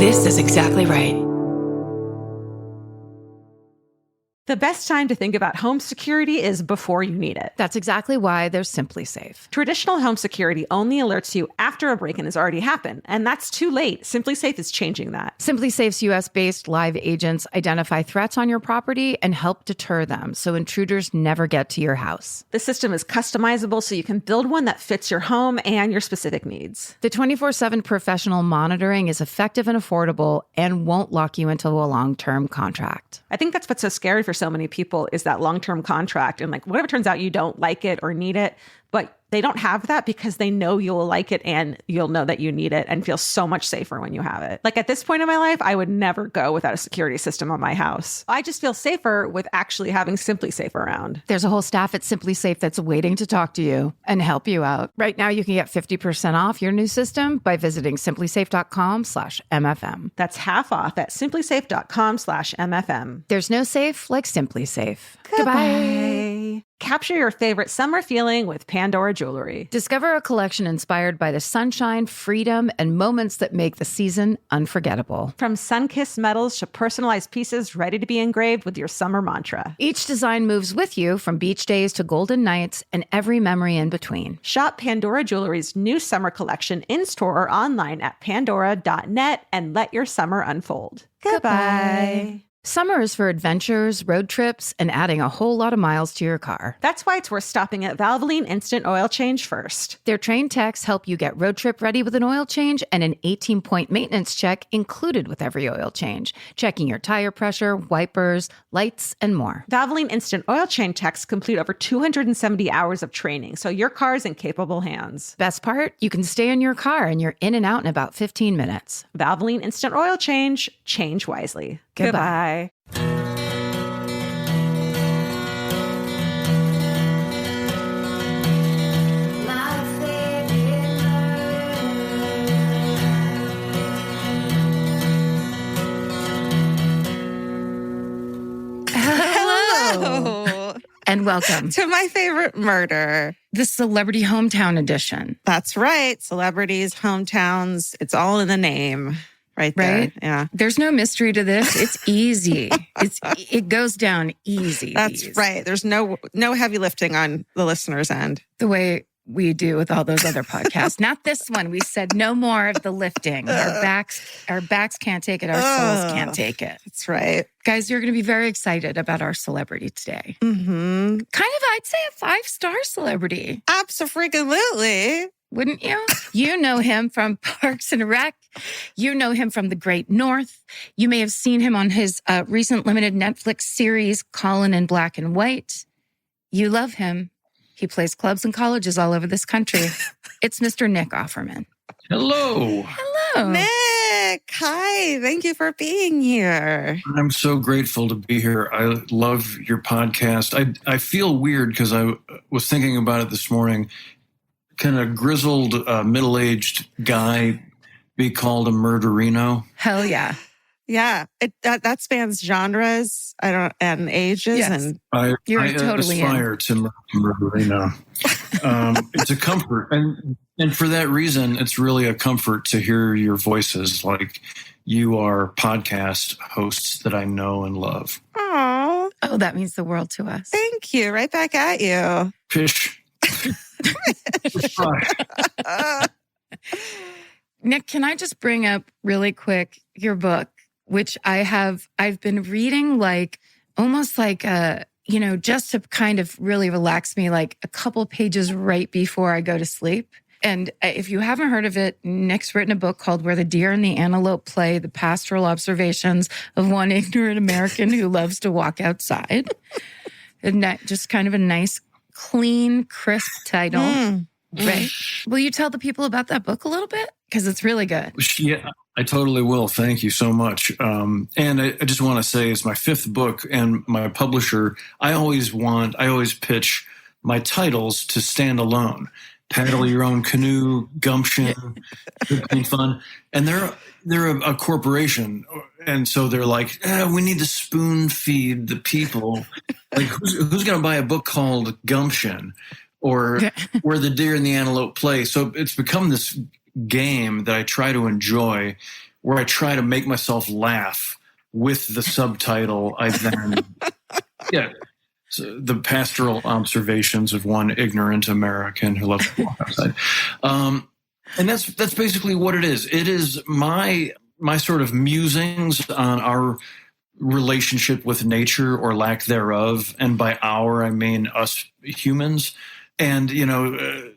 This is exactly right. The best time to think about home security is before you need it. That's exactly why there's Simply Safe. Traditional home security only alerts you after a break-in has already happened, and that's too late. Simply Safe is changing that. Simply Safe's US-based live agents identify threats on your property and help deter them so intruders never get to your house. The system is customizable so you can build one that fits your home and your specific needs. The 24/7 professional monitoring is effective and affordable and won't lock you into a long-term contract. I think that's what's so scary for so many people is that long-term contract. And like, what if it turns out you don't like it or need it, but they don't have that because they know you'll like it and you'll know that you need it and feel so much safer when you have it. Like at this point in my life, I would never go without a security system on my house. I just feel safer with actually having Simply Safe around. There's a whole staff at Simply Safe that's waiting to talk to you and help you out. Right now, you can get 50% off your new system by visiting simplysafe.com/MFM. That's half off at simplysafe.com/MFM. There's no safe like Simply Safe. Goodbye. Capture your favorite summer feeling with Pandora Jewelry. Discover a collection inspired by the sunshine, freedom, and moments that make the season unforgettable. From sun-kissed metals to personalized pieces ready to be engraved with your summer mantra. Each design moves with you from beach days to golden nights and every memory in between. Shop Pandora Jewelry's new summer collection in-store or online at pandora.net and let your summer unfold. Goodbye. Summer is for adventures, road trips, and adding a whole lot of miles to your car. That's why it's worth stopping at Valvoline Instant Oil Change first. Their trained techs help you get road trip ready with an oil change and an 18-point maintenance check included with every oil change, checking your tire pressure, wipers, lights, and more. Valvoline Instant Oil Change techs complete over 270 hours of training, so your car is in capable hands. Best part? You can stay in your car and you're in and out in about 15 minutes. Valvoline Instant Oil Change. Change wisely. Goodbye. Hello. And welcome to my favorite murder, the Celebrity Hometown Edition. That's right. Celebrities, hometowns, it's all in the name. Right there. Right? Yeah. There's no mystery to this. It's easy. It goes down easy. That's right. There's no heavy lifting on the listener's end. The way we do with all those other podcasts. Not this one. We said no more of the lifting. Our backs can't take it. Our souls can't take it. That's right. Guys, you're going to be very excited about our celebrity today. Mm-hmm. Kind of, I'd say a 5-star celebrity. Absolutely. Wouldn't you? You know him from Parks and Rec. You know him from The Great North. You may have seen him on his recent limited Netflix series, Colin in Black and White. You love him. He plays clubs and colleges all over this country. It's Mr. Nick Offerman. Hello. Hello. Nick, hi. Thank you for being here. I'm so grateful to be here. I love your podcast. I feel weird because I was thinking about it this morning. Can a grizzled, middle-aged guy be called a murderino? Hell yeah. Yeah, that spans genres and ages. Yes. And You're I totally aspire to murderino. It's a comfort. And for that reason, it's really a comfort to hear your voices like you are podcast hosts that I know and love. Oh, that means the world to us. Thank you. Right back at you. Pish. Nick, can I just bring up really quick your book, which I've been reading almost just to kind of really relax me, like a couple pages right before I go to sleep. And if you haven't heard of it, Nick's written a book called Where the Deer and the Antelope Play, the Pastoral Observations of One Ignorant American Who Loves to Walk Outside. And that just kind of a nice, clean, crisp title. Right? Will you tell the people about that book a little bit? Because it's really good. Yeah, I totally will. Thank you so much. And I just want to say it's my 5th book, and my publisher, I always pitch my titles to stand alone. Paddle your own canoe, gumption, and fun. And they're a corporation. And so they're like, we need to spoon feed the people. Like, who's going to buy a book called Gumption or Where the Deer and the Antelope Play? So it's become this game that I try to enjoy where I try to make myself laugh with the subtitle. I then, so the pastoral observations of one ignorant American who loves to walk outside. And that's basically what it is. It is my sort of musings on our relationship with nature or lack thereof. And by our, I mean us humans. And,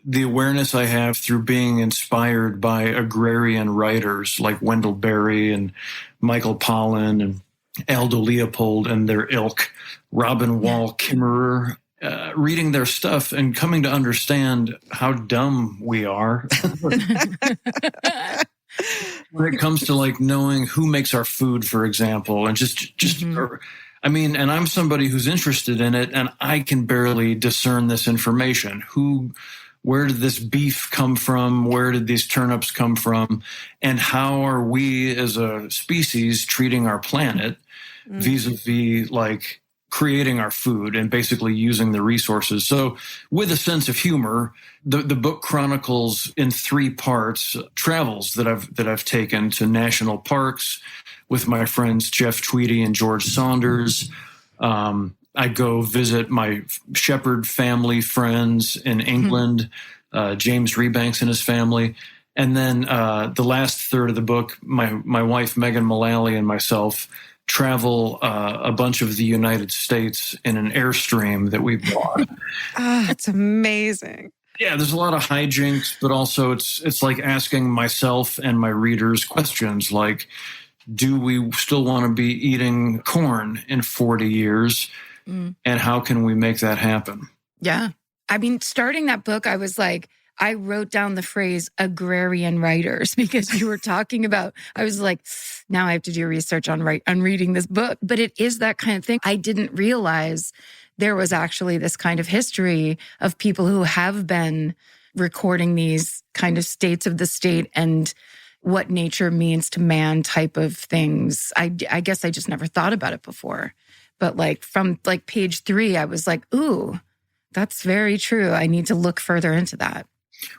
the awareness I have through being inspired by agrarian writers like Wendell Berry and Michael Pollan and Aldo Leopold and their ilk, Robin Wall Kimmerer, reading their stuff and coming to understand how dumb we are when it comes to like knowing who makes our food, for example, and and I'm somebody who's interested in it, and I can barely discern this information. Where did this beef come from? Where did these turnips come from? And how are we as a species treating our planet vis-a-vis like creating our food and basically using the resources? So with a sense of humor, the book chronicles in 3 parts travels that I've taken to national parks with my friends Jeff Tweedy and George Saunders. I go visit my shepherd family friends in England, James Rebanks and his family. And then the last third of the book, my wife, Megan Mullally, and myself travel a bunch of the United States in an Airstream that we bought. That's amazing. Yeah, there's a lot of hijinks, but also it's like asking myself and my readers questions like, do we still want to be eating corn in 40 years? And how can we make that happen? Yeah. I mean, starting that book, I was like, I wrote down the phrase agrarian writers because you were talking about, I was like, now I have to do research on reading this book. But it is that kind of thing. I didn't realize there was actually this kind of history of people who have been recording these kind of states of the state and what nature means to man type of things. I guess I just never thought about it before. But like from like page 3, I was like, ooh, that's very true. I need to look further into that.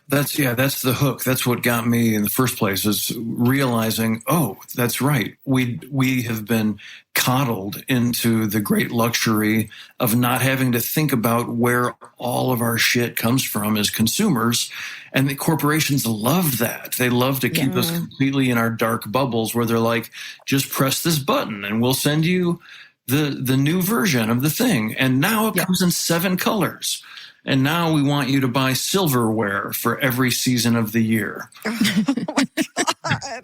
That's the hook. That's what got me in the first place, is realizing, oh, that's right. We have been coddled into the great luxury of not having to think about where all of our shit comes from as consumers. And the corporations love that. They love to keep us completely in our dark bubbles where they're like, just press this button and we'll send you the new version of the thing. And now it comes in 7 colors. And now we want you to buy silverware for every season of the year. Oh my God.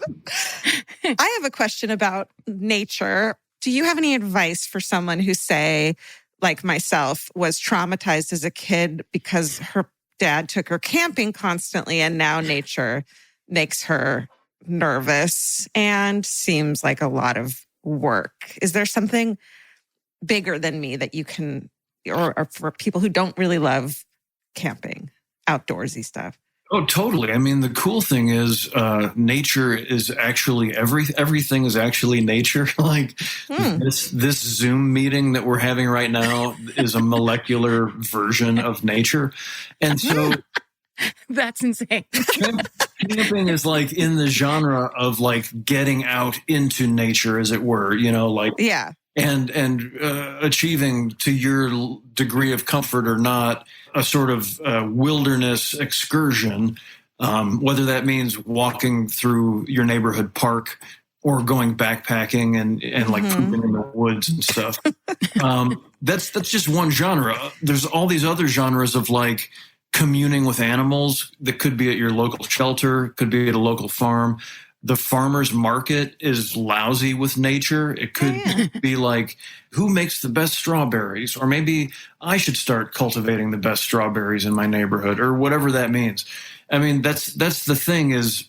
I have a question about nature. Do you have any advice for someone who, say, like myself, was traumatized as a kid because her dad took her camping constantly and now nature makes her nervous and seems like a lot of work? Is there something bigger than me that you can, or for people who don't really love camping, outdoorsy stuff? Oh, totally. I mean, the cool thing is nature is actually everything is actually nature. Like this Zoom meeting that we're having right now is a molecular version of nature. And so that's insane. Camping is like in the genre of like getting out into nature, as it were, like, yeah. And achieving, to your degree of comfort or not, a sort of wilderness excursion, whether that means walking through your neighborhood park or going backpacking and like pooping in the woods and stuff. That's just one genre. There's all these other genres of like communing with animals that could be at your local shelter, could be at a local farm. The farmer's market is lousy with nature. It could be like, who makes the best strawberries? Or maybe I should start cultivating the best strawberries in my neighborhood, or whatever that means. I mean, that's the thing, is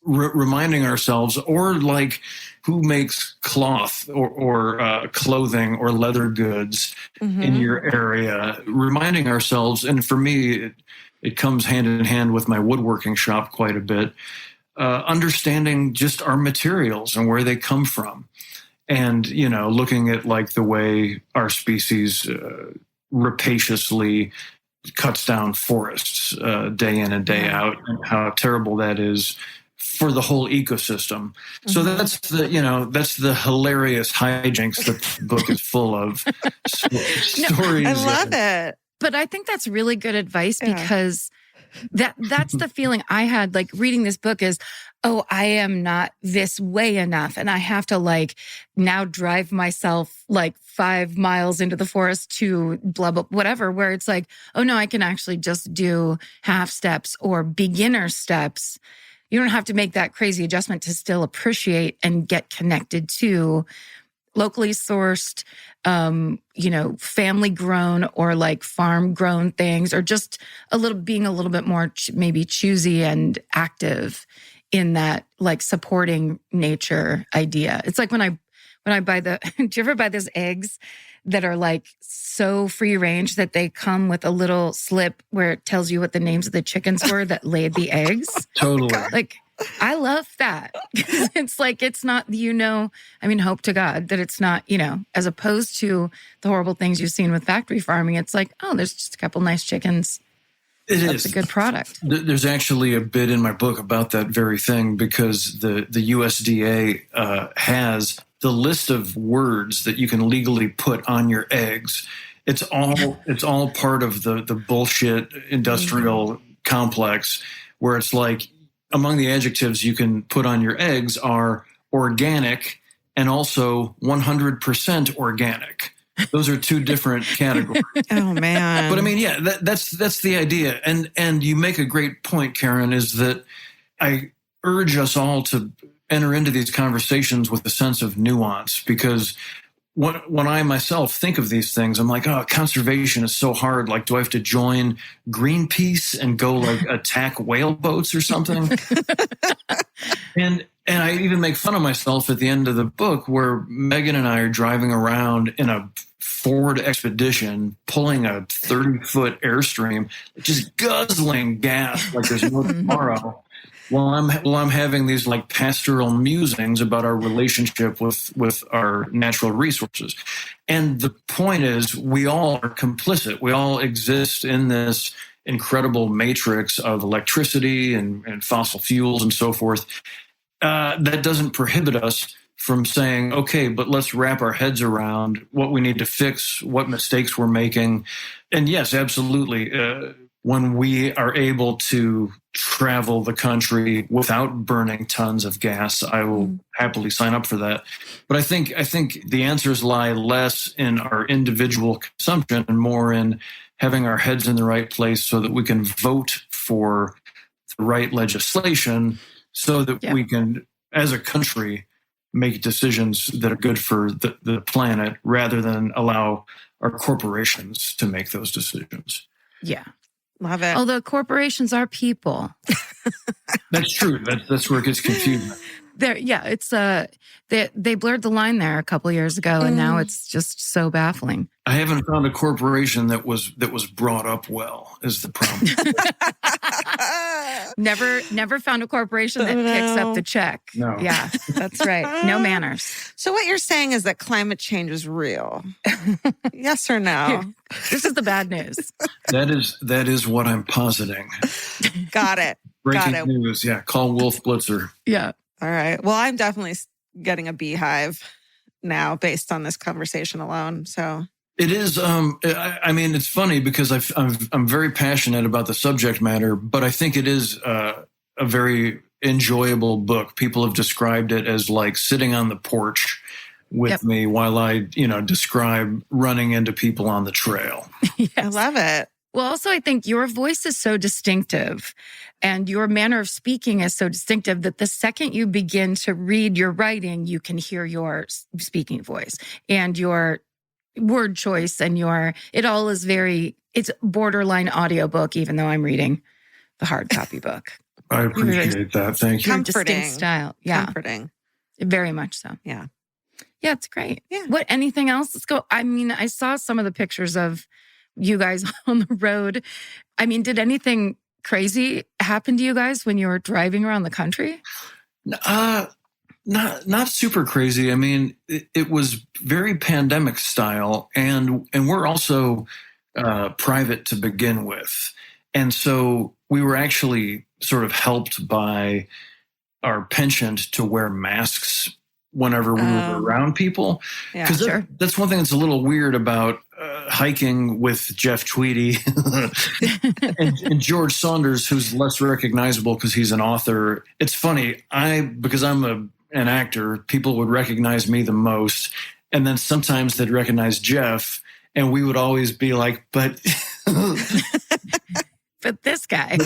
reminding ourselves, or like, who makes cloth or clothing or leather goods in your area, reminding ourselves. And for me, it comes hand in hand with my woodworking shop quite a bit. Understanding just our materials and where they come from. And, looking at like the way our species rapaciously cuts down forests day in and day out, and how terrible that is for the whole ecosystem. So that's the hilarious hijinks that the book is full of. Stories. I love it. But I think that's really good advice because that's the feeling I had like reading this book is, oh, I am not this way enough. And I have to like now drive myself like 5 miles into the forest to blah, blah, whatever, where it's like, oh no, I can actually just do half steps or beginner steps. You don't have to make that crazy adjustment to still appreciate and get connected to locally sourced, family grown or like farm grown things, or just being a little bit more maybe choosy and active in that like supporting nature idea. It's like when I buy do you ever buy those eggs that are like so free range that they come with a little slip where it tells you what the names of the chickens were that laid the eggs? Totally. Like, I love that. It's like, it's not, hope to God that it's not, as opposed to the horrible things you've seen with factory farming. It's like, oh, there's just a couple nice chickens. That's a good product. There's actually a bit in my book about that very thing because the USDA has the list of words that you can legally put on your eggs. It's all part of the bullshit industrial complex where it's like, among the adjectives you can put on your eggs are organic and also 100% organic. Those are two different categories. Oh man! But I mean, yeah, that's the idea. And you make a great point, Karen, is that I urge us all to enter into these conversations with a sense of nuance, because when I myself think of these things, I'm like, oh, conservation is so hard. Like, do I have to join Greenpeace and go like attack whale boats or something? And I even make fun of myself at the end of the book where Megan and I are driving around in a Ford Expedition, pulling a 30-foot Airstream, just guzzling gas like there's no tomorrow. While I'm having these like pastoral musings about our relationship with our natural resources. And the point is, we all are complicit. We all exist in this incredible matrix of electricity and fossil fuels and so forth. That doesn't prohibit us from saying, okay, but let's wrap our heads around what we need to fix, what mistakes we're making. And yes, absolutely. When we are able to travel the country without burning tons of gas, I will happily sign up for that. But I think the answers lie less in our individual consumption and more in having our heads in the right place so that we can vote for the right legislation so that we can, as a country, make decisions that are good for the planet rather than allow our corporations to make those decisions. Yeah. Love it. Although corporations are people. That's true. That's where it gets confusing. It's they blurred the line there a couple of years ago, and now it's just so baffling. I haven't found a corporation that was brought up well, is the problem. Never found a corporation that picks up the check. No. Yeah, that's right. No manners. So what you're saying is that climate change is real. Yes or no? This is the bad news. That is what I'm positing. Got it. Breaking news. Yeah. Call Wolf Blitzer. Yeah. All right. Well, I'm definitely getting a beehive now based on this conversation alone. So it is. I mean, it's funny because I'm very passionate about the subject matter, but I think it is a very enjoyable book. People have described it as like sitting on the porch with me while I, describe running into people on the trail. Yes. I love it. Well, also, I think your voice is so distinctive and your manner of speaking is so distinctive that the second you begin to read your writing, you can hear your speaking voice and your word choice and it all is it's borderline audiobook, even though I'm reading the hard copy book. I appreciate that. Thank you. Your distinct style. Yeah. Comforting. Very much so. Yeah. Yeah, it's great. Yeah. Anything else? Let's go. I mean, I saw some of the pictures of you guys on the road. I mean, did anything crazy happen to you guys when you were driving around the country? Not super crazy. I mean, it was very pandemic style, and we're also private to begin with, and so we were actually sort of helped by our penchant to wear masks whenever we were around people. Yeah, Because sure. that's one thing that's a little weird about hiking with Jeff Tweedy and George Saunders, who's less recognizable because he's an author. It's funny. Because I'm an actor, people would recognize me the most. And then sometimes they'd recognize Jeff, and we would always be like, but But this guy.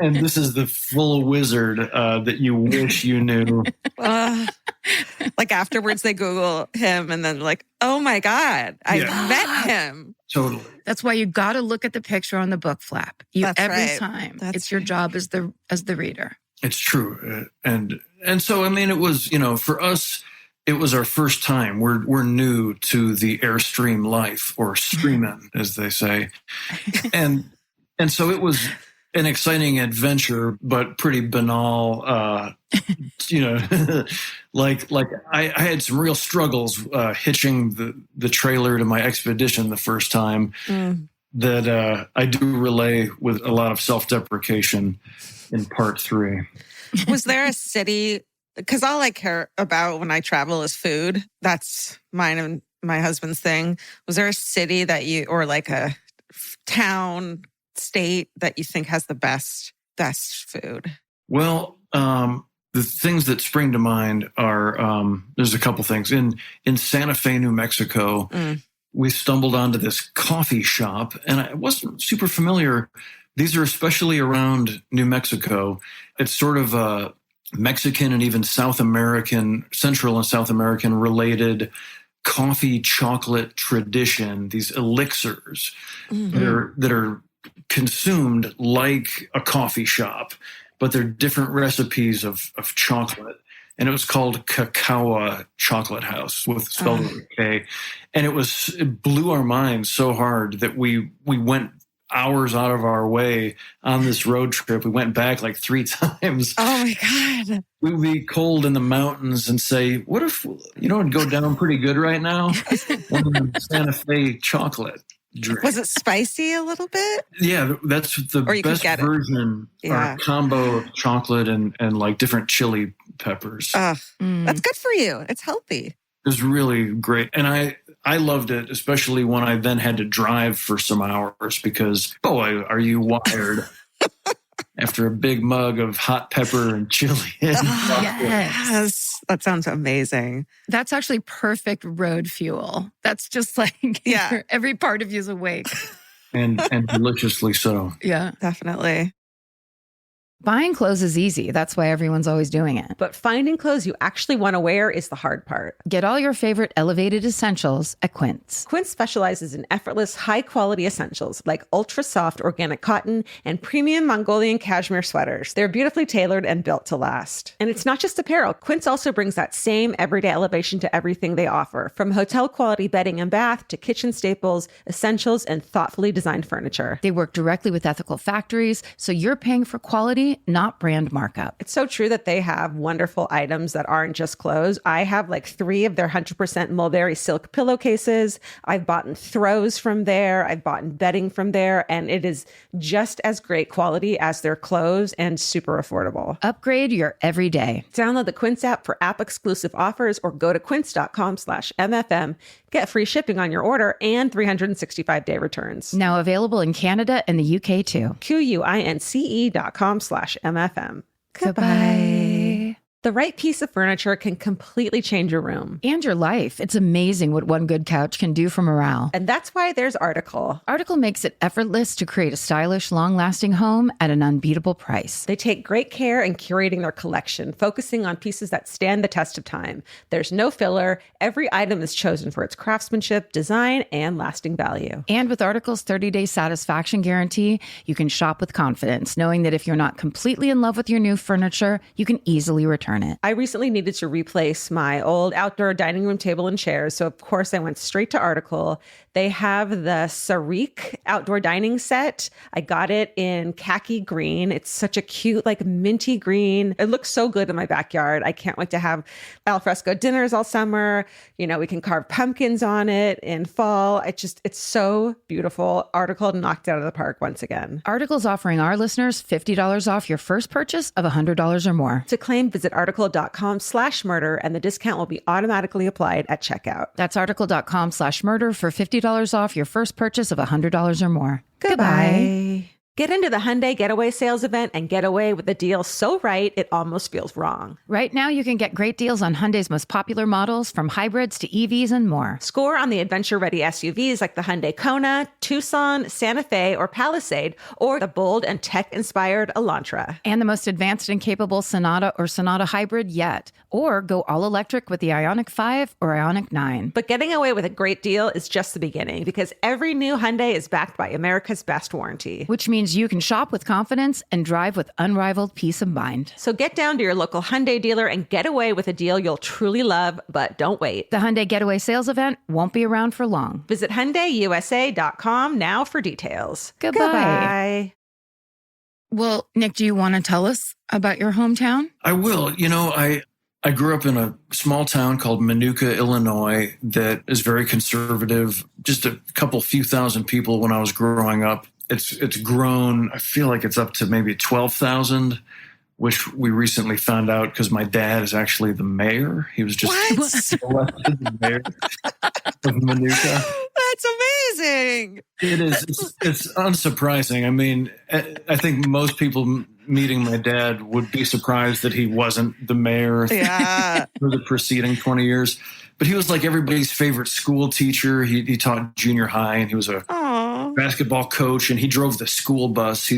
and this is the full wizard that you wish you knew. Like afterwards they Google him and then like, oh my God, I met him. Totally. That's why you got to look at the picture on the book flap. That's Every right. time. That's it's your job as the reader. It's true. And so, I mean, it was, for us, it was our first time. We're new to the Airstream life, or streaming, as they say. And so it was an exciting adventure, but pretty banal. Like I had some real struggles hitching the trailer to my expedition the first time. That I do relay with a lot of self-deprecation in part 3. Was there a city? Because all I care about when I travel is food. That's mine and my husband's thing. Was there a city that or like a town, state that you think has the best food? Well, the things that spring to mind are there's a couple things in Santa Fe, New Mexico. We stumbled onto this coffee shop, and I wasn't super familiar. These are especially around New Mexico. It's sort of a Mexican and even Central and South American related coffee chocolate tradition. These elixirs that are consumed like a coffee shop, but they're different recipes of chocolate. And it was called Cacao Chocolate House, spelled with a K. And it blew our minds so hard that we went hours out of our way on this road trip. We went back like 3 times. Oh my God. We would be cold in the mountains and say, what if, it'd go down pretty good right now? Santa Fe chocolate drink. Was it spicy a little bit? Yeah, that's the best version. Yeah. Or combo of chocolate and like different chili peppers. That's good for you. It's healthy. It was really great. And I loved it, especially when I then had to drive for some hours because, boy, are you wired after a big mug of hot pepper and chili. Yes. That sounds amazing. That's actually perfect road fuel. That's just like every part of you's awake. and deliciously so. Yeah. Definitely. Buying clothes is easy. That's why everyone's always doing it. But finding clothes you actually want to wear is the hard part. Get all your favorite elevated essentials at Quince. Quince specializes in effortless, high-quality essentials like ultra-soft organic cotton and premium Mongolian cashmere sweaters. They're beautifully tailored and built to last. And it's not just apparel. Quince also brings that same everyday elevation to everything they offer, from hotel-quality bedding and bath to kitchen staples, essentials, and thoughtfully designed furniture. They work directly with ethical factories, so you're paying for quality, not brand markup. It's so true that they have wonderful items that aren't just clothes. I have like 3 of their 100% mulberry silk pillowcases. I've bought throws from there. I've bought bedding from there. And it is just as great quality as their clothes and super affordable. Upgrade your everyday. Download the Quince app for app-exclusive offers or go to quince.com/MFM. Get free shipping on your order and 365-day returns. Now available in Canada and the UK too. QUINCE.com/MFM. Goodbye. The right piece of furniture can completely change your room. And your life. It's amazing what one good couch can do for morale. And that's why there's Article. Article makes it effortless to create a stylish, long-lasting home at an unbeatable price. They take great care in curating their collection, focusing on pieces that stand the test of time. There's no filler. Every item is chosen for its craftsmanship, design, and lasting value. And with Article's 30-day satisfaction guarantee, you can shop with confidence, knowing that if you're not completely in love with your new furniture, you can easily return earn it. I recently needed to replace my old outdoor dining room table and chairs. So, of course, I went straight to Article. They have the Sarik outdoor dining set. I got it in khaki green. It's such a cute, like minty green. It looks so good in my backyard. I can't wait to have alfresco dinners all summer. You know, we can carve pumpkins on it in fall. It's so beautiful. Article knocked it out of the park once again. Article's offering our listeners $50 off your first purchase of $100 or more. To claim, visit article.com/murder and the discount will be automatically applied at checkout. That's article.com/murder for $50 off your first purchase of $100 or more. Goodbye. Get into the Hyundai Getaway Sales Event and get away with a deal so right it almost feels wrong. Right now, you can get great deals on Hyundai's most popular models, from hybrids to EVs and more. Score on the adventure-ready SUVs like the Hyundai Kona, Tucson, Santa Fe, or Palisade, or the bold and tech-inspired Elantra. And the most advanced and capable Sonata or Sonata Hybrid yet. Or go all-electric with the Ioniq 5 or Ioniq 9. But getting away with a great deal is just the beginning, because every new Hyundai is backed by America's best warranty. Which means you can shop with confidence and drive with unrivaled peace of mind. So get down to your local Hyundai dealer and get away with a deal you'll truly love, but don't wait. The Hyundai Getaway Sales Event won't be around for long. Visit HyundaiUSA.com now for details. Goodbye. Well, Nick, do you want to tell us about your hometown? I will. You know, I grew up in a small town called Manuka, Illinois, that is very conservative. Just a few thousand people when I was growing up. It's grown. I feel like it's up to maybe 12,000, which we recently found out because my dad is actually the mayor. He was just elected the mayor of Manuka. That's amazing. It is. It's unsurprising. I mean, I think most people meeting my dad would be surprised that he wasn't the mayor for the preceding 20 years. But he was like everybody's favorite school teacher. He taught junior high, and he was a basketball coach, and he drove the school bus. He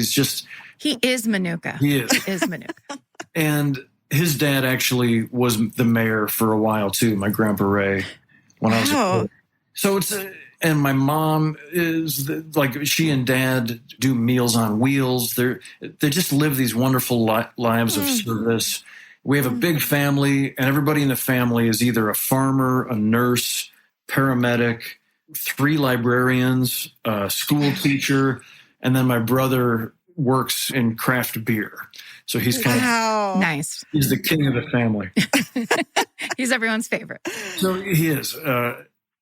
is Manuka. He is. He is Manuka. And his dad actually was the mayor for a while too, my grandpa Ray, when I was a kid. So and my mom is like, she and dad do Meals on Wheels. They just live these wonderful lives of service. We have a big family, and everybody in the family is either a farmer, a nurse, paramedic, 3 librarians, a school teacher, and then my brother works in craft beer. So he's kind of nice. He's the king of the family. He's everyone's favorite. So he is.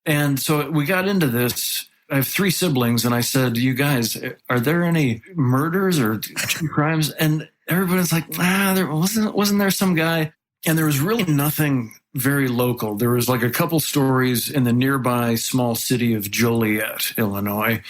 And so we got into this. I have 3 siblings, and I said, "You guys, are there any murders or true crimes?" And everybody's like, there wasn't there some guy? And there was really nothing very local. There was like a couple stories in the nearby small city of Joliet, Illinois.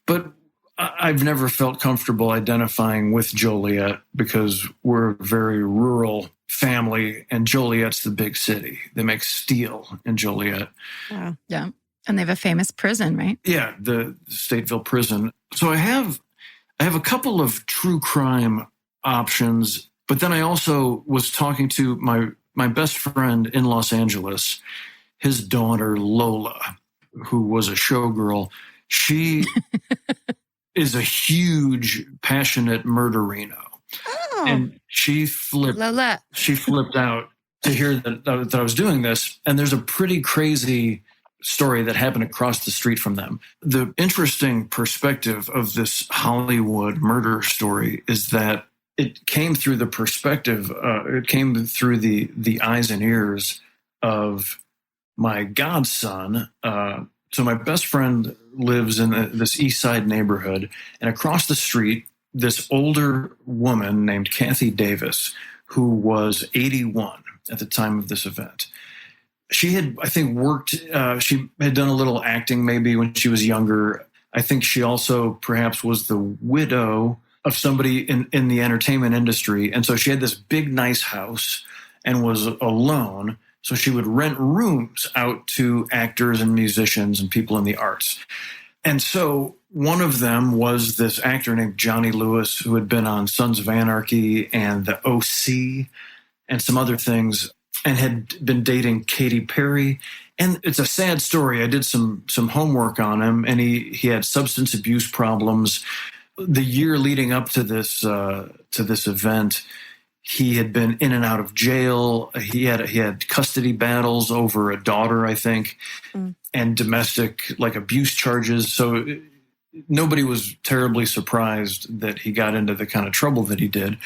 But I've never felt comfortable identifying with Joliet because we're a very rural family, and Joliet's the big city. They make steel in Joliet. Wow. Yeah. And they have a famous prison, right? Yeah, the Stateville prison. So I have a couple of true crime options, but then I also was talking to my best friend in Los Angeles, his daughter Lola, who was a showgirl. She is a huge, passionate murderino. Oh. And she flipped out to hear that I was doing this. And there's a pretty crazy story that happened across the street from them. The interesting perspective of this Hollywood murder story is that it came through the perspective, it came through the eyes and ears of my godson. So my best friend lives in this East Side neighborhood, and across the street, this older woman named Kathy Davis, who was 81 at the time of this event. She had, I think, she had done a little acting maybe when she was younger. I think she also perhaps was the widow of somebody in the entertainment industry. And so she had this big, nice house and was alone. So she would rent rooms out to actors and musicians and people in the arts. And so one of them was this actor named Johnny Lewis, who had been on Sons of Anarchy and the OC and some other things, and had been dating Katy Perry. And it's a sad story. I did some homework on him, and he had substance abuse problems. The year leading up to this event, He had been in and out of jail. He had custody battles over a daughter, I think, and domestic abuse charges. So nobody was terribly surprised that he got into the kind of trouble that he did.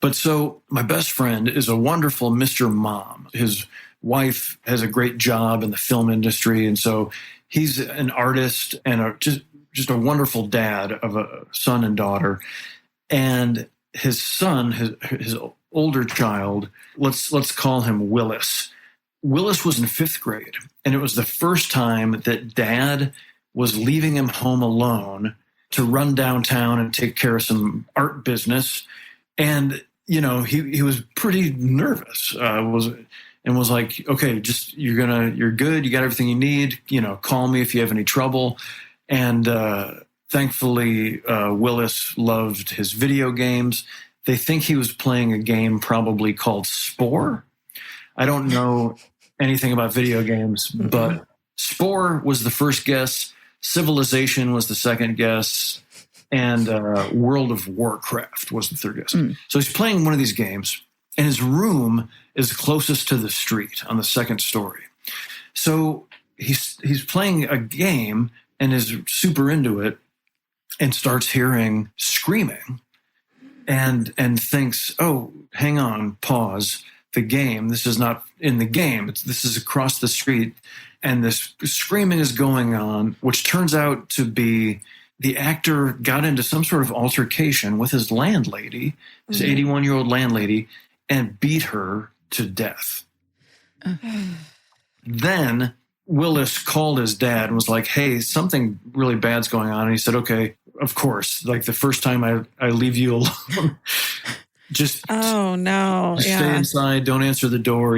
But so my best friend is a wonderful Mr. Mom. His wife has a great job in the film industry. And so he's an artist and just a wonderful dad of a son and daughter. And his son, his older child, let's call him Willis. Willis was in 5th grade, and it was the first time that Dad was leaving him home alone to run downtown and take care of some art business. And, he was pretty nervous, was like, okay, just, you're good. You got everything you need, call me if you have any trouble. And, thankfully, Willis loved his video games. They think he was playing a game probably called Spore. I don't know anything about video games, but Spore was the first guess. Civilization was the second guess. And World of Warcraft was the third guess. So he's playing one of these games, and his room is closest to the street on the 2nd story. So he's playing a game and is super into it and starts hearing screaming and thinks, oh, hang on, pause. The game, this is not in the game. This is across the street. And this screaming is going on, which turns out to be the actor got into some sort of altercation with his landlady, his 81-year-old landlady, and beat her to death. Then Willis called his dad and was like, hey, something really bad's going on. And he said, okay, of course, the first time I leave you alone, just stay inside, don't answer the door,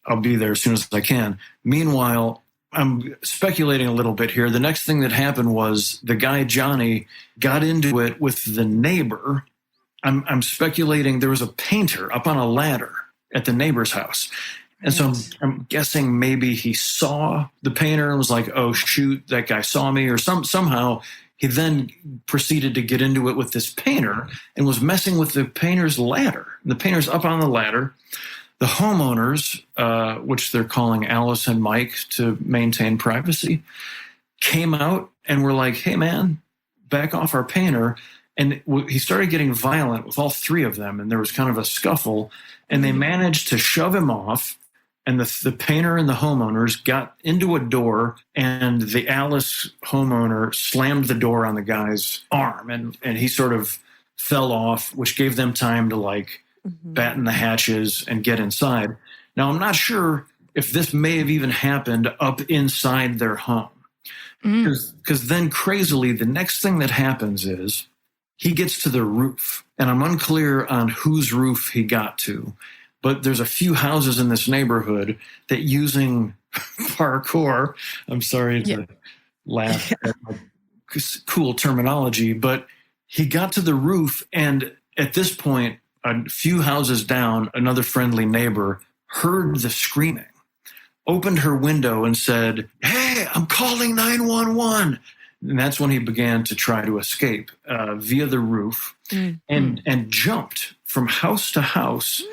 I'll be there as soon as I can. Meanwhile, I'm speculating a little bit here. The next thing that happened was the guy, Johnny, got into it with the neighbor. I'm speculating there was a painter up on a ladder at the neighbor's house. And so I'm guessing maybe he saw the painter and was like, oh, shoot, that guy saw me, or somehow he then proceeded to get into it with this painter and was messing with the painter's ladder. The painter's up on the ladder. The homeowners, which they're calling Alice and Mike to maintain privacy, came out and were like, hey, man, back off our painter. And he started getting violent with all 3 of them. And there was kind of a scuffle. And they managed to shove him off. And the painter and the homeowners got into a door. And the Alice homeowner slammed the door on the guy's arm. And he sort of fell off, which gave them time to batten the hatches and get inside. Now, I'm not sure if this may have even happened up inside their home. Because then crazily, the next thing that happens is he gets to the roof. And I'm unclear on whose roof he got to. But there's a few houses in this neighborhood that, using parkour, I'm sorry to laugh at my cool terminology, but he got to the roof. And at this point, a few houses down, another friendly neighbor heard the screaming, opened her window and said, hey, I'm calling 911. And that's when he began to try to escape via the roof and jumped from house to house.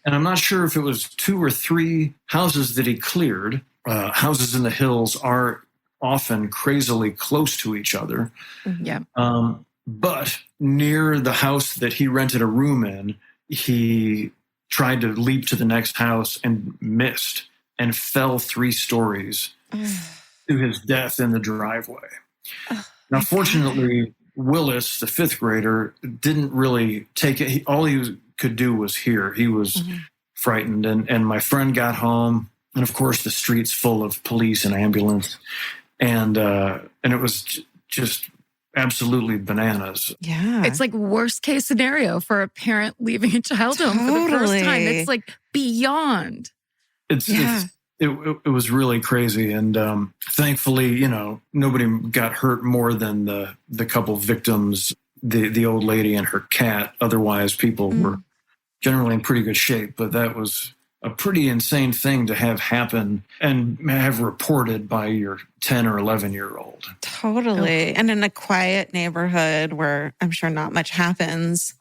And I'm not sure if it was 2 or 3 houses that he cleared. Houses in the hills are often crazily close to each other. Yeah. But near the house that he rented a room in, he tried to leap to the next house and missed and fell 3 stories to his death in the driveway. Now, fortunately, Willis, the 5th grader, didn't really take it. All he could do was hear. He was frightened. And my friend got home. And, of course, the street's full of police and ambulance. And it was just absolutely bananas. Yeah. It's like worst case scenario for a parent leaving a child home for the first time. It's like beyond. It was really crazy. And thankfully, nobody got hurt more than the couple victims, the old lady and her cat. Otherwise, people were generally in pretty good shape. But that was a pretty insane thing to have happen and have reported by your 10 or 11-year-old. Totally. And in a quiet neighborhood where I'm sure not much happens.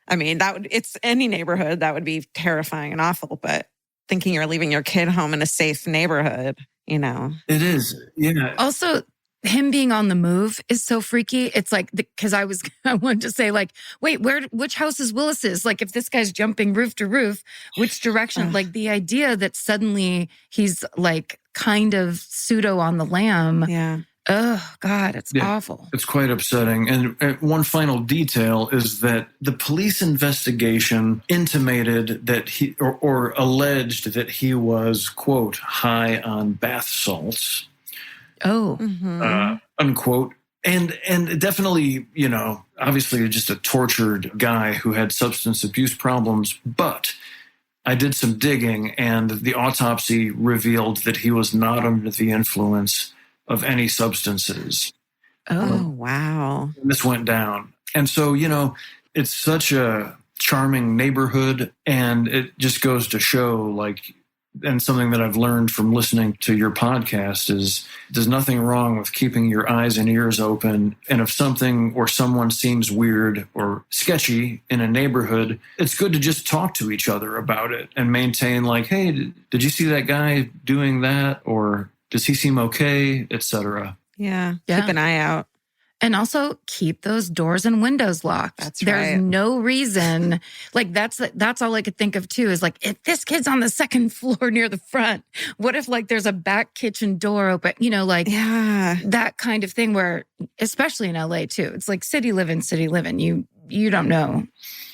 I mean, it's any neighborhood that would be terrifying and awful, but thinking you're leaving your kid home in a safe neighborhood, It is. Yeah. Also, him being on the move is so freaky. It's like, because I wanted to say, like, wait, which house is Willis's? Like, if this guy's jumping roof to roof, which direction? Like, the idea that suddenly he's like kind of pseudo on the lam. Yeah. Oh, God, it's awful. It's quite upsetting. And one final detail is that the police investigation intimated that he, or alleged that he was, quote, high on bath salts. Oh. Unquote. And definitely, obviously just a tortured guy who had substance abuse problems. But I did some digging, and the autopsy revealed that he was not under the influence of any substances. Oh, wow. This went down. And so, it's such a charming neighborhood, and it just goes to show, like, and something that I've learned from listening to your podcast is there's nothing wrong with keeping your eyes and ears open. And if something or someone seems weird or sketchy in a neighborhood, it's good to just talk to each other about it and maintain, like, hey, did you see that guy doing that? Or does he seem okay, etc.? Yeah. Keep an eye out. And also keep those doors and windows locked. That's There's right. no reason. Like, that's all I could think of too, is like, if this kid's on the second floor near the front, what if like there's a back kitchen door open, that kind of thing where, especially in LA too, it's like city living. You don't know.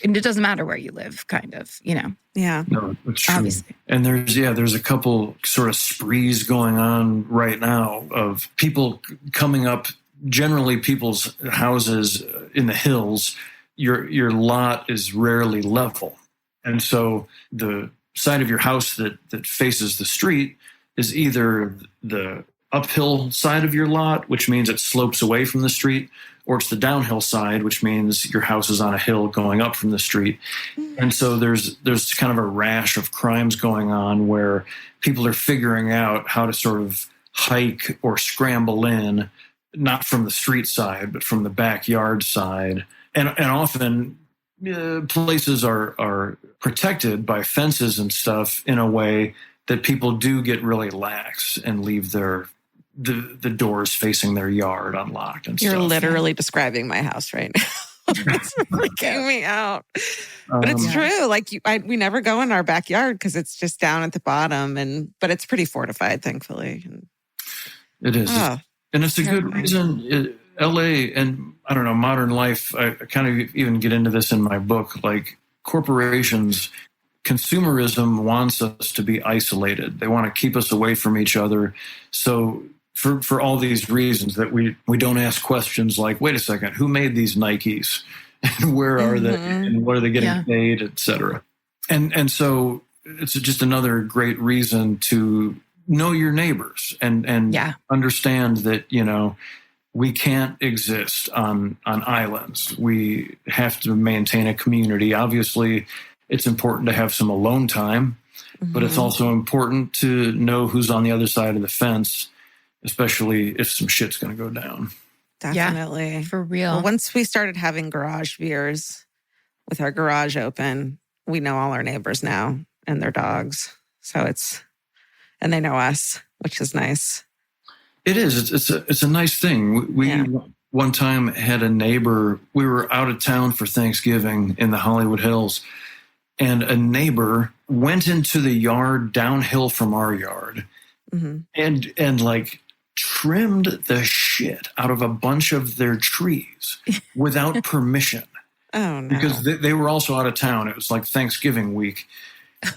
And it doesn't matter where you live, kind of, Yeah. No, it's true. Obviously. And there's a couple sort of sprees going on right now of people coming up. Generally, people's houses in the hills, your lot is rarely level. And so the side of your house that faces the street is either the uphill side of your lot, which means it slopes away from the street, or it's the downhill side, which means your house is on a hill going up from the street. And so there's kind of a rash of crimes going on where people are figuring out how to sort of hike or scramble in, not from the street side, but from the backyard side. And often places are protected by fences and stuff in a way that people do get really lax and leave the doors facing their yard unlocked and You're stuff. literally describing my house right now. It's freaking me out. But it's true. Like we never go in our backyard because it's just down at the bottom, but it's pretty fortified, thankfully. It is. Oh. And it's a good reason. LA and, I don't know, modern life, I kind of even get into this in my book, like corporations, consumerism wants us to be isolated. They want to keep us away from each other. So for all these reasons that we don't ask questions like, wait a second, who made these Nikes? And where are they? And what are they getting paid, et cetera? And so it's just another great reason to know your neighbors and understand that, we can't exist on islands. We have to maintain a community. Obviously, it's important to have some alone time, but it's also important to know who's on the other side of the fence, especially if some shit's going to go down. Definitely. Yeah, for real. Well, once we started having garage beers with our garage open, we know all our neighbors now and their dogs. And they know us, which is nice. It is. It's a nice thing. We one time had a neighbor. We were out of town for Thanksgiving in the Hollywood Hills, and a neighbor went into the yard downhill from our yard, and like trimmed the shit out of a bunch of their trees without permission. Oh no! Because they were also out of town. It was like Thanksgiving week.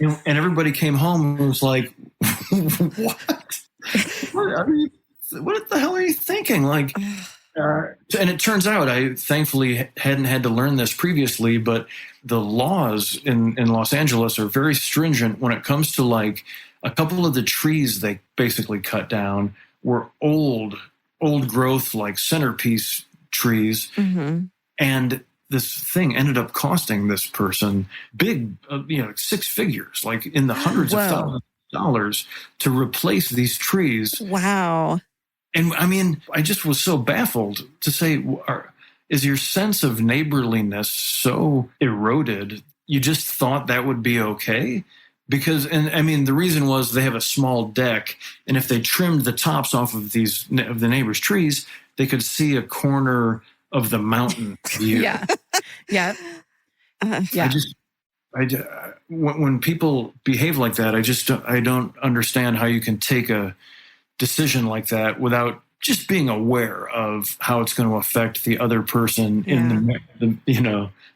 And everybody came home and was like, what? What the hell are you thinking? Like, and it turns out I thankfully hadn't had to learn this previously, but the laws in Los Angeles are very stringent when it comes to like a couple of the trees they basically cut down were old growth, like centerpiece trees. And this thing ended up costing this person big, 6 figures, like in the hundreds of thousands of dollars to replace these trees. Wow. And I mean, I just was so baffled to say, is your sense of neighborliness so eroded, you just thought that would be okay? Because, and I mean, the reason was they have a small deck, and if they trimmed the tops off of the neighbors' trees, they could see a corner of the mountain view. Yeah. Yeah. Yeah. When people behave like that, I don't understand how you can take a decision like that without just being aware of how it's going to affect the other person in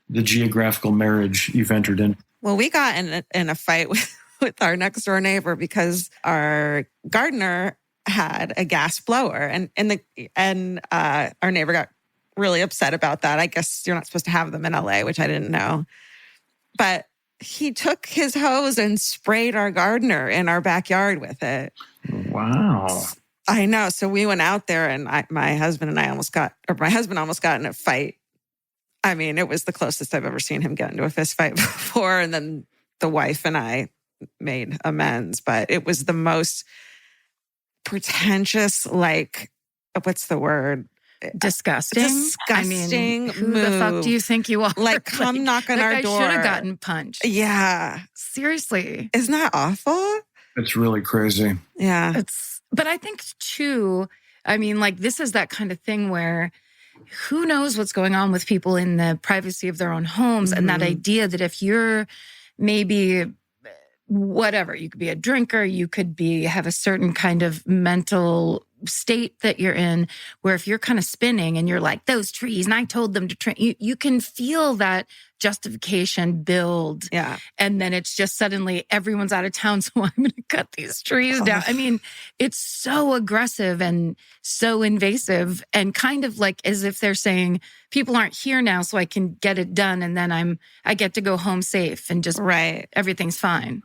the geographical marriage you've entered in. Well, we got in a fight with our next door neighbor because our gardener had a gas blower, and our neighbor got really upset about that. I guess you're not supposed to have them in LA, which I didn't know. But he took his hose and sprayed our gardener in our backyard with it. Wow. I know. So we went out there, and my husband almost got in a fight. I mean, it was the closest I've ever seen him get into a fist fight before. And then the wife and I made amends, but it was the most pretentious, like, what's the word? Disgusting. Disgusting. Who the fuck do you think you are? Like, come knock on our door. I should have gotten punched. Yeah. Seriously. Isn't that awful? It's really crazy. Yeah. But I think too, I mean, like, this is that kind of thing where who knows what's going on with people in the privacy of their own homes. Mm-hmm. And that idea that if you're maybe whatever, you could be a drinker, you could have a certain kind of mental state that you're in, where if you're kind of spinning and you're like, those trees, and I told them to trim, you can feel that justification build. Yeah. And then it's just suddenly everyone's out of town, so I'm going to cut these trees down. I mean, it's so aggressive and so invasive, and kind of like as if they're saying, people aren't here now, so I can get it done, and then I get to go home safe and just everything's fine.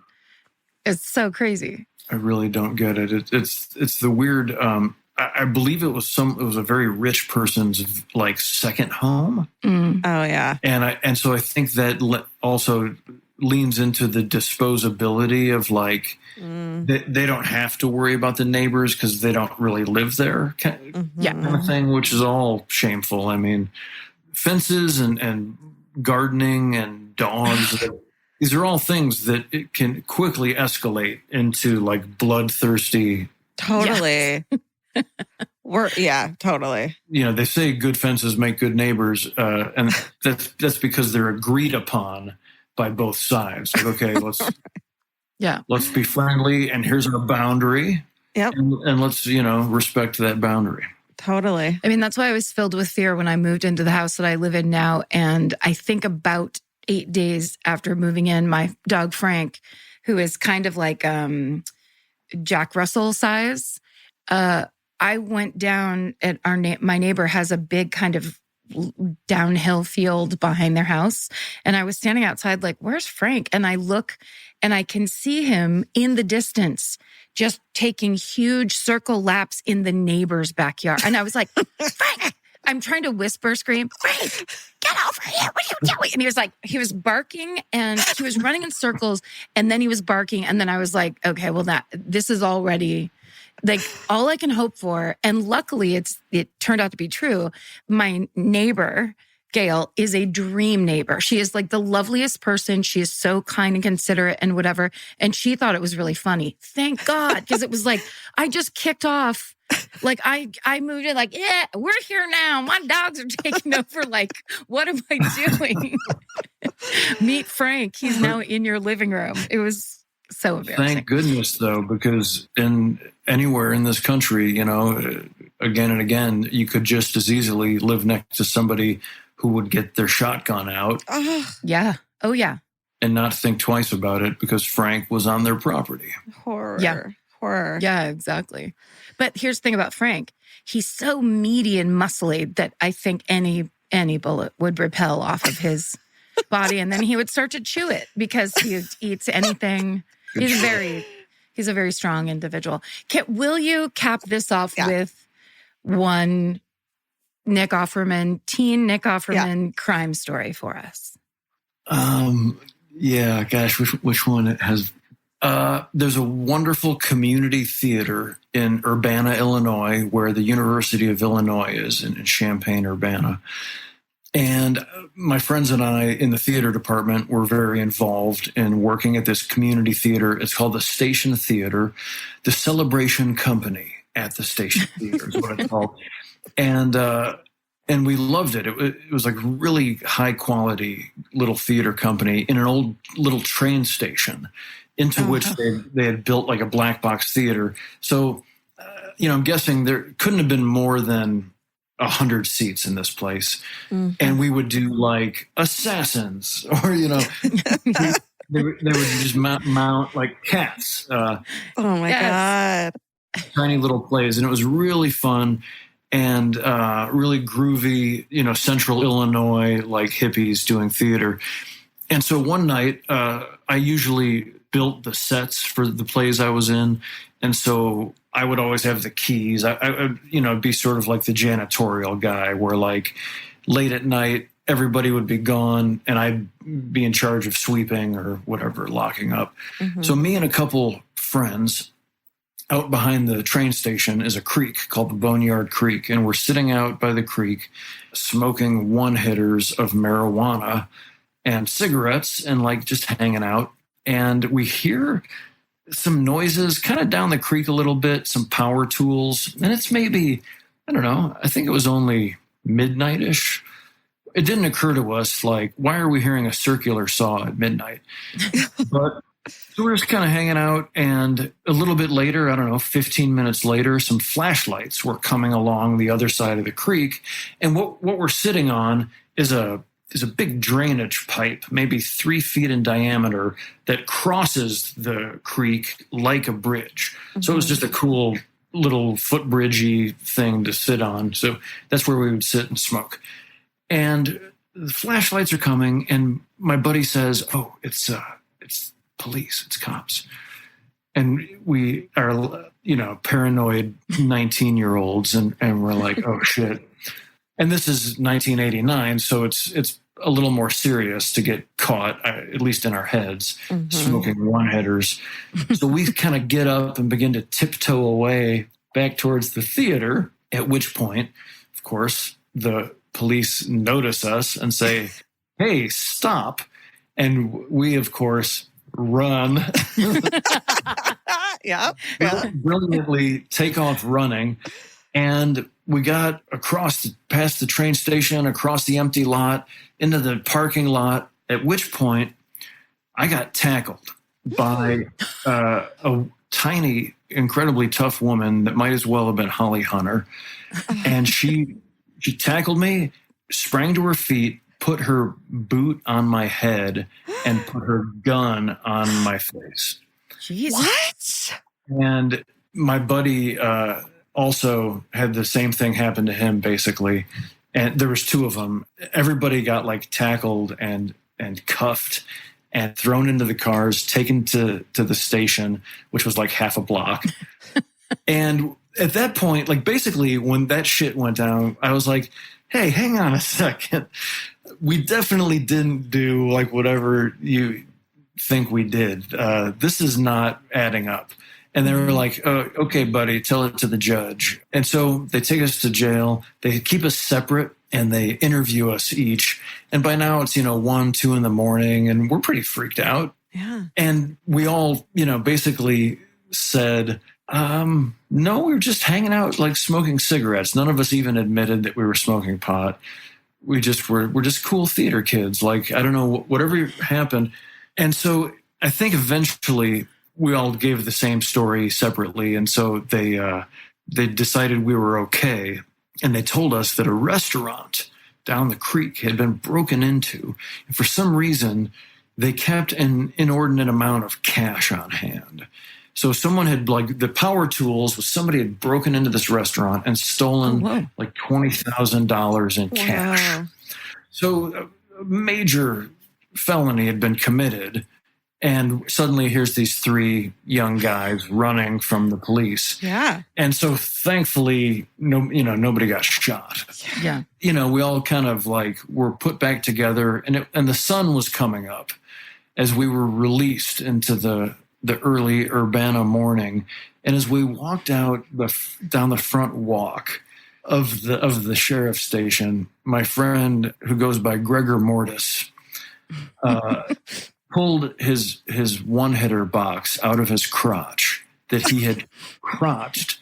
It's so crazy. I really don't get it. It's the weird. I believe it was a very rich person's like second home. Mm. Oh yeah, and so I think that also leans into the disposability of like they don't have to worry about the neighbors because they don't really live there, kind of thing, which is all shameful. I mean, fences and gardening and dogs. These are all things that it can quickly escalate into like bloodthirsty. Totally. Totally. You know, they say good fences make good neighbors, and that's because they're agreed upon by both sides. Like, okay, let's be friendly, and here's our boundary. Yep. And let's respect that boundary. Totally. I mean, that's why I was filled with fear when I moved into the house that I live in now, and I think about 8 days after moving in, my dog Frank, who is kind of like Jack Russell size, I went down at my neighbor has a big kind of downhill field behind their house. And I was standing outside like, where's Frank? And I look and I can see him in the distance, just taking huge circle laps in the neighbor's backyard. And I was like, Frank! I'm trying to whisper, scream, Frank, get over here. What are you doing? And he was barking and he was running in circles, and then he was barking. And then I was like, okay, well, this is already like all I can hope for. And luckily it turned out to be true. My neighbor, Gail, is a dream neighbor. She is like the loveliest person. She is so kind and considerate and whatever. And she thought it was really funny. Thank God. Because it was like, I just kicked off. Like I moved it like, yeah, we're here now. My dogs are taking over. Like, what am I doing? Meet Frank. He's now in your living room. It was so embarrassing. Thank goodness, though, because anywhere in this country, again and again, you could just as easily live next to somebody who would get their shotgun out. Yeah. Oh, yeah. And not think twice about it because Frank was on their property. Horror. Yeah. Horror. Yeah, exactly. But here's the thing about Frank. He's so meaty and muscly that I think any bullet would repel off of his body. And then he would start to chew it because he eats anything. He's a very strong individual. Will you cap this off with one teen Nick Offerman crime story for us? Yeah, gosh, which one it has? There's a wonderful community theater in Urbana, Illinois, where the University of Illinois is in Champaign, Urbana. And my friends and I in the theater department were very involved in working at this community theater. It's called the Station Theater, the Celebration Company at the Station Theater is what it's called. And we loved it. It was like really high quality little theater company in an old little train station into which they had built like a black box theater. So, I'm guessing there couldn't have been more than 100 seats in this place. Mm-hmm. And we would do like Assassins or, they would just mount like Cats. Oh my God. Tiny little plays. And it was really fun and really groovy, Central Illinois, like hippies doing theater. And so one night, I usually built the sets for the plays I was in. And so I would always have the keys. I would, be sort of like the janitorial guy where like late at night, everybody would be gone and I'd be in charge of sweeping or whatever, locking up. Mm-hmm. So me and a couple friends out behind the train station is a creek called the Boneyard Creek. And we're sitting out by the creek smoking one-hitters of marijuana and cigarettes and like just hanging out. And we hear some noises kind of down the creek a little bit, some power tools. And it's maybe, I don't know, I think it was only midnight-ish. It didn't occur to us, like, why are we hearing a circular saw at midnight? But so we're just kind of hanging out. And a little bit later, I don't know, 15 minutes later, some flashlights were coming along the other side of the creek. And what we're sitting on is a big drainage pipe, maybe 3 feet in diameter, that crosses the creek like a bridge. Mm-hmm. So it was just a cool little footbridgey thing to sit on. So that's where we would sit and smoke. And the flashlights are coming, and my buddy says, "Oh, it's police, it's cops." And we are, paranoid 19-year-olds, and we're like, "Oh shit." And this is 1989, so it's a little more serious to get caught, at least in our heads, smoking one-hitters. So we kind of get up and begin to tiptoe away back towards the theater, at which point, of course, the police notice us and say, "Hey, stop." And we, of course, run. Yeah. Brilliantly take off running. And we got past the train station, across the empty lot, into the parking lot, at which point I got tackled by a tiny, incredibly tough woman that might as well have been Holly Hunter. And she tackled me, sprang to her feet, put her boot on my head, and put her gun on my face. Jesus. What? And my buddy also had the same thing happen to him, basically. And there was 2 of them. Everybody got like tackled and cuffed and thrown into the cars, taken to the station, which was like half a block. And at that point, like basically when that shit went down, I was like, hey, hang on a second. We definitely didn't do like whatever you think we did. This is not adding up. And they were like, "Oh, okay, buddy, tell it to the judge." And so they take us to jail. They keep us separate and they interview us each. And by now it's, 1, 2 in the morning and we're pretty freaked out. Yeah. And we all, basically said, no, we were just hanging out, like smoking cigarettes. None of us even admitted that we were smoking pot. We're just cool theater kids. Like, I don't know, whatever happened. And so I think eventually we all gave the same story separately. And so they decided we were okay. And they told us that a restaurant down the creek had been broken into. And for some reason, they kept an inordinate amount of cash on hand. So someone had, like, the power tools was somebody had broken into this restaurant and stolen like $20,000 in cash. Wow. So a major felony had been committed. And suddenly here's these 3 young guys running from the police. Yeah. And so thankfully, nobody got shot. Yeah. We all kind of like were put back together, and the sun was coming up as we were released into the early Urbana morning. And as we walked out down the front walk, of the sheriff's station, my friend who goes by Gregor Mortis pulled his one-hitter box out of his crotch that he had crotched,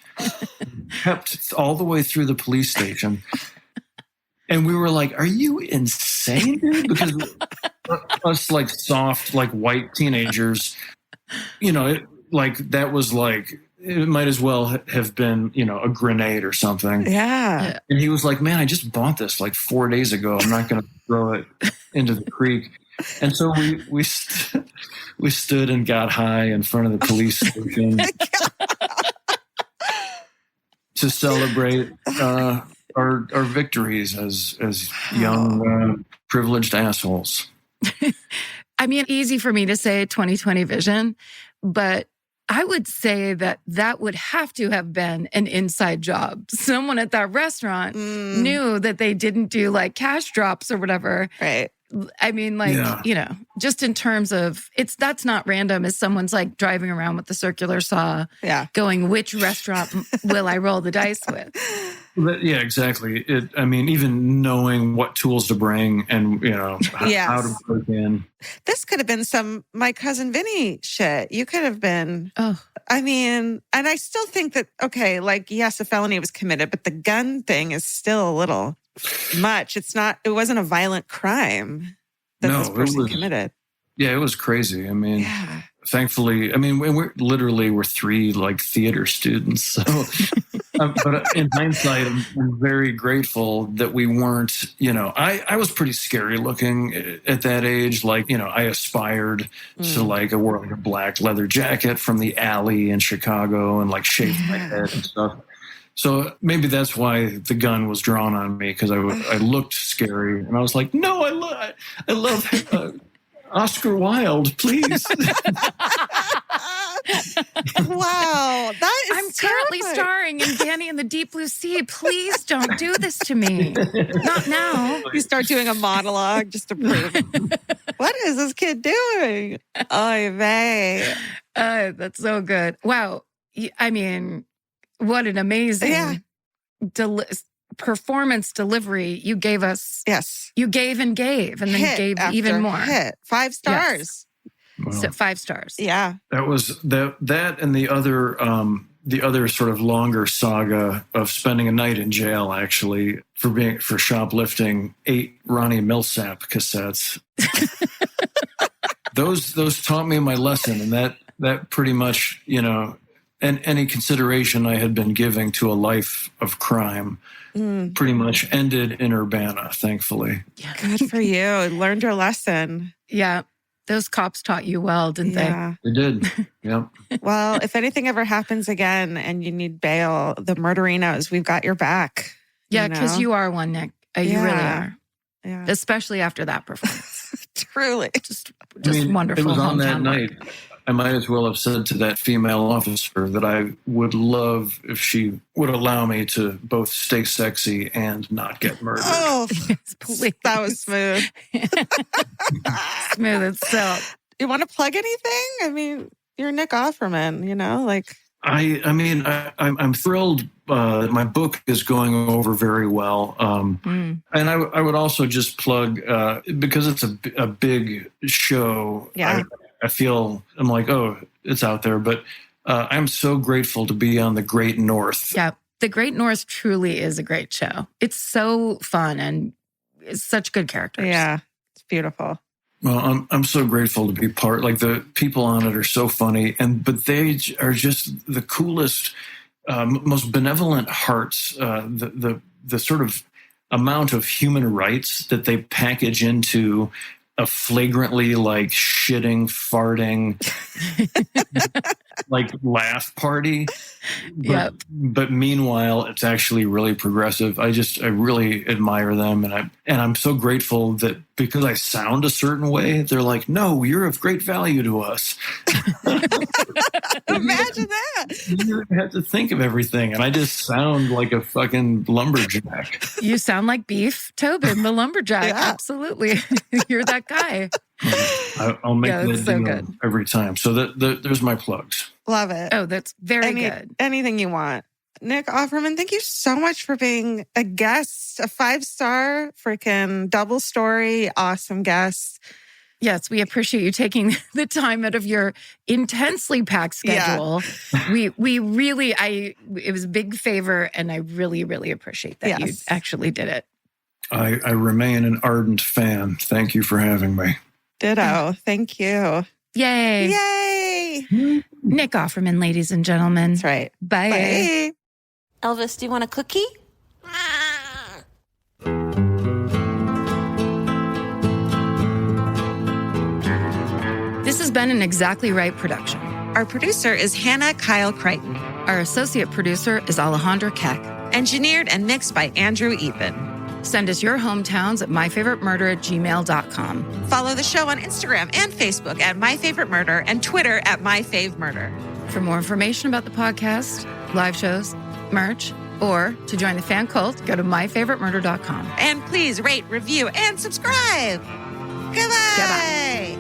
kept all the way through the police station. And we were like, are you insane, dude? Because us like soft, like white teenagers, that was like, it might as well have been, a grenade or something. Yeah. And he was like, man, I just bought this like 4 days ago. I'm not going to throw it into the creek. And so we stood and got high in front of the police station to celebrate our victories as young privileged assholes. I mean, easy for me to say 2020 vision, but I would say that would have to have been an inside job. Someone at that restaurant knew that they didn't do like cash drops or whatever. Right. I mean, just in terms of that's not random as someone's like driving around with the circular saw, going, which restaurant will I roll the dice with? Yeah, exactly. Even knowing what tools to bring and, how to break in. This could have been some My Cousin Vinny shit. You could have been. Oh. I mean, and I still think that, okay, like, yes, a felony was committed, but the gun thing is still a little much. It wasn't a violent crime that this person committed. Yeah, it was crazy. I mean, thankfully, we're three like theater students. So, but in hindsight, I'm very grateful that we weren't, I was pretty scary looking at that age. Like, I aspired to like, I wore like a black leather jacket from the alley in Chicago and like shaved my head and stuff. So maybe that's why the gun was drawn on me, because I looked scary, and I was like, "No, I love Oscar Wilde, please." Wow, that is. I'm currently starring in Danny and the Deep Blue Sea. Please don't do this to me. Not now. You start doing a monologue just to prove. What is this kid doing? Oy vey. That's so good. Wow. I mean, what an amazing performance delivery you gave us. Yes. You gave and gave, and then gave even more. Hit. 5 stars. Yes. Wow. So 5 stars. Yeah. That was that and the other sort of longer saga of spending a night in jail, actually, for shoplifting 8 Ronnie Millsap cassettes. Those taught me my lesson, and that pretty much, and any consideration I had been giving to a life of crime pretty much ended in Urbana, thankfully. Yeah. Good for you. Learned your lesson. Yeah. Those cops taught you well, didn't they? They did. Yeah. Well, if anything ever happens again and you need bail, the Murderinos, we've got your back. Yeah, because you are one, Nick. You really are. Yeah. Especially after that performance. Truly. Just wonderful. It was on that hometown night. I might as well have said to that female officer that I would love if she would allow me to both stay sexy and not get murdered. Oh, yes, please. That was smooth. Smooth as silk. You want to plug anything? I mean, you're Nick Offerman, like. I'm thrilled that my book is going over very well. And I would also just plug, because it's a big show. Yeah. I feel I'm like, oh, it's out there, but I'm so grateful to be on The Great North. Yeah, The Great North truly is a great show. It's so fun and it's such good characters. Yeah, it's beautiful. Well, I'm so grateful to be part. Like, the people on it are so funny, but they are just the coolest, most benevolent hearts. The sort of amount of human rights that they package into a flagrantly like shitting, farting, like laugh party. But meanwhile, it's actually really progressive. I really admire them. And I'm so grateful that because I sound a certain way, they're like, no, you're of great value to us. Imagine that. You have to think of everything. And I just sound like a fucking lumberjack. You sound like Beef Tobin, the lumberjack. Yeah. Absolutely. You're that guy. I'll make that so deal good. every time. So there's my plugs. Love it. Oh, that's very good. Anything you want. Nick Offerman, thank you so much for being a guest, a 5-star freaking double story, awesome guest. Yes, we appreciate you taking the time out of your intensely packed schedule. Yeah. We really, it was a big favor, and I really, really appreciate that you actually did it. I remain an ardent fan. Thank you for having me. Ditto. Thank you. Yay. Yay. Nick Offerman, ladies and gentlemen. That's right. Bye. Bye. Elvis, do you want a cookie? This has been an Exactly Right production. Our producer is Hannah Kyle Crichton. Our associate producer is Alejandra Keck. Engineered and mixed by Andrew Eapen. Send us your hometowns at myfavoritemurder@gmail.com. Follow the show on Instagram and Facebook at myfavoritemurder and Twitter at myfavemurder. For more information about the podcast, live shows, merch, or to join the fan cult, go to myfavoritemurder.com. And please rate, review, and subscribe. Goodbye.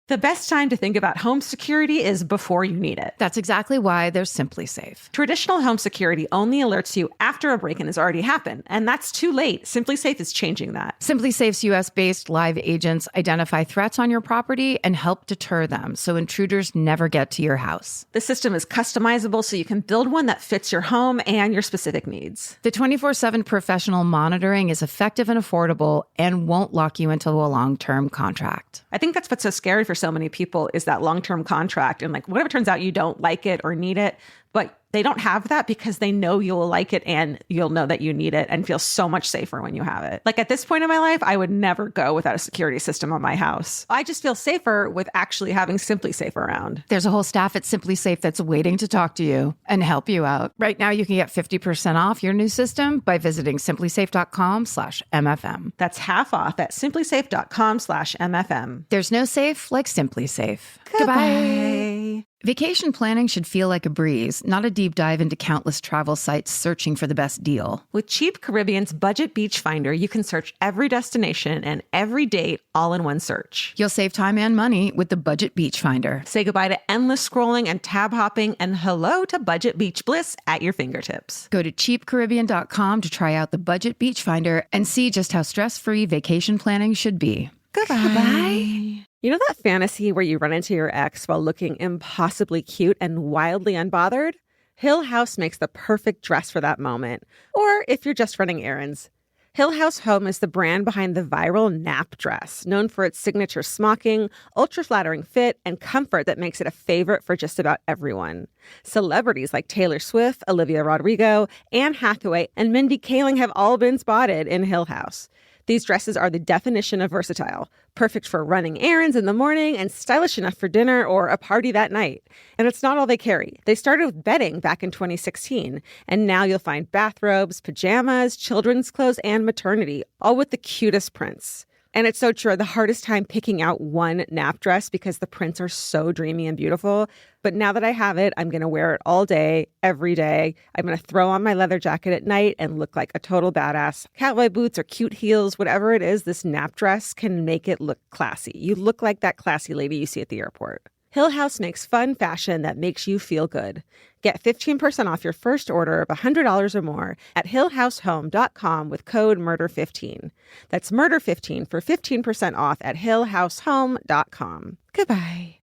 The best time to think about home security is before you need it. That's exactly why there's Simply Safe. Traditional home security only alerts you after a break-in has already happened, and that's too late. Simply Safe is changing that. Simply Safe's US-based live agents identify threats on your property and help deter them so intruders never get to your house. The system is customizable so you can build one that fits your home and your specific needs. The 24/7 professional monitoring is effective and affordable and won't lock you into a long-term contract. I think that's what's so scary for so many people is that long-term contract. And like, what if it turns out you don't like it or need it, but they don't have that because they know you'll like it and you'll know that you need it and feel so much safer when you have it. Like at this point in my life, I would never go without a security system on my house. I just feel safer with actually having Simply Safe around. There's a whole staff at Simply Safe that's waiting to talk to you and help you out. Right now, you can get 50% off your new system by visiting simplysafe.com/MFM. That's half off at simplysafe.com/MFM. There's no safe like Simply Safe. Goodbye. Vacation planning should feel like a breeze, not a deep dive into countless travel sites searching for the best deal. With Cheap Caribbean's Budget Beach Finder, you can search every destination and every date all in one search. You'll save time and money with the Budget Beach Finder. Say goodbye to endless scrolling and tab hopping and hello to Budget Beach Bliss at your fingertips. Go to cheapcaribbean.com to try out the Budget Beach Finder and see just how stress-free vacation planning should be. Goodbye. You know that fantasy where you run into your ex while looking impossibly cute and wildly unbothered? Hill House makes the perfect dress for that moment. Or if you're just running errands. Hill House Home is the brand behind the viral nap dress, known for its signature smocking, ultra-flattering fit, and comfort that makes it a favorite for just about everyone. Celebrities like Taylor Swift, Olivia Rodrigo, Anne Hathaway, and Mindy Kaling have all been spotted in Hill House. These dresses are the definition of versatile, perfect for running errands in the morning and stylish enough for dinner or a party that night. And it's not all they carry. They started with bedding back in 2016, and now you'll find bathrobes, pajamas, children's clothes, and maternity, all with the cutest prints. And it's so true. The hardest time picking out one nap dress because the prints are so dreamy and beautiful. But now that I have it, I'm going to wear it all day, every day. I'm going to throw on my leather jacket at night and look like a total badass. Cowboy boots or cute heels, whatever it is, this nap dress can make it look classy. You look like that classy lady you see at the airport. Hill House makes fun fashion that makes you feel good. Get 15% off your first order of $100 or more at hillhousehome.com with code MURDER15. That's MURDER15 for 15% off at hillhousehome.com. Goodbye.